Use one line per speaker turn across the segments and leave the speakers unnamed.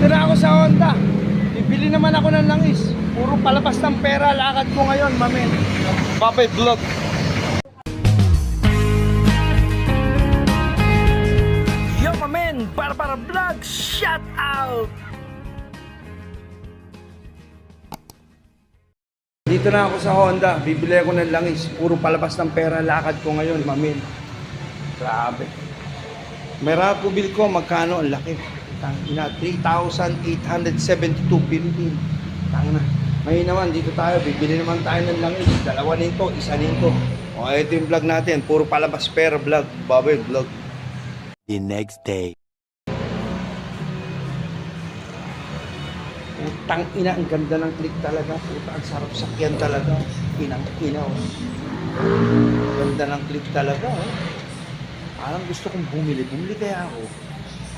Dito na ako sa Honda. Bibili naman ako ng langis. Puro palabas ng pera. Lakad ko ngayon, mamen. Babay vlog. Yo, mamen. Para vlog. Shout out. Dito na ako sa Honda. Bibili ako ng langis. Puro palabas ng pera. Lakad ko ngayon, mamen. Grabe. May Rapo bill ko. Magkano? Ang laki. Tangina, 3,872 Philippine. Tangina. Ngayon naman, dito tayo. Bibili naman tayo ng langis. Dalawa nito, isa nito. O, ito yung vlog natin. Puro palabas pera vlog. Babay vlog.
The next day.
Putang ina, ang ganda ng click talaga. Puta, ang sarap sakyan talaga. Inang ina, oh. Ganda ng click talaga, oh. Parang gusto kong bumili. Bumili kaya ako.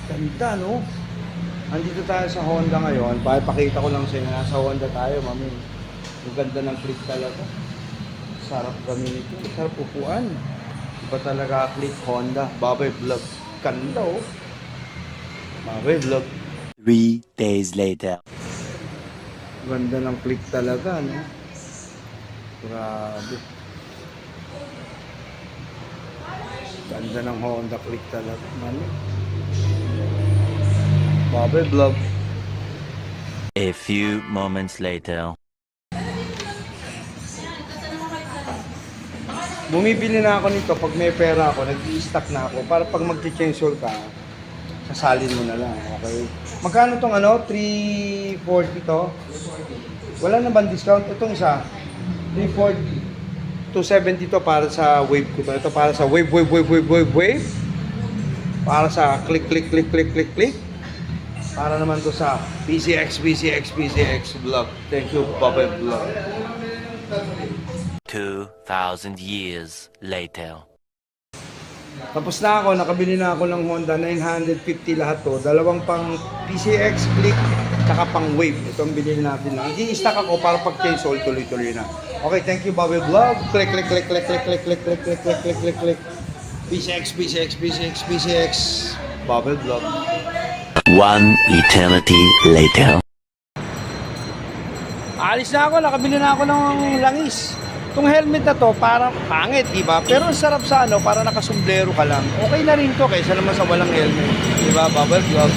Ganda, no? Andito tayo sa Honda ngayon. Pakita ko lang sa inyo. Nasa Honda tayo, mami. Ang ganda ng click talaga. Sarap gamitin ito. Sarap upuan. Iba talaga click Honda. Babay vlog. Ganda, oh. Babay vlog.
3 days later.
Ganda ng click talaga, no? Grabe. Ganda ng Honda click talaga, mami. Babay vlog.
A few moments later.
Bumibili na ako nito pag may pera ako, nag-i-stock na ako para pag mag-chainsaw ka, sasalin mo na lang, okay? Magkano tong ano? 340 to? Wala na bang discount? Itong isa, 340. 270 to para sa wave ko to. Ito para sa wave. Para sa click. Para naman to sa PCX vlog. Thank you, Babay Vlog.
2,000 years later.
Tapos na ako, nakabili na ako ng Honda 950 lahat to. Dalawang pang PCX click, tsaka pang wave. Ito ang bilhin natin lang. I-stack ako para pag chainsaw tuloy-tuloy na. Okay, thank you, Babay Vlog. Click. PCX. Babay Vlog.
1 eternity later.
Alis na ako, nakabili na ako ng langis. Itong helmet na to, parang pangit, diba? Pero ang sarap sa ano, para nakasumblero ka lang. Okay na rin to, kaysa naman sa walang helmet. Diba? Babay Vlog.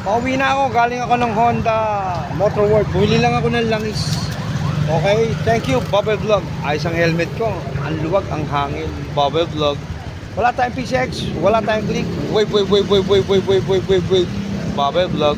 Pauwi na ako, galing ako ng Honda Motor World. Bumili lang ako ng langis. Okay, thank you, Babay Vlog. Ayos ang helmet ko. Ang luwag, ang hangin. Babay Vlog. Wala tayong PCX, wala tayong click. Wave. Babay Vlog.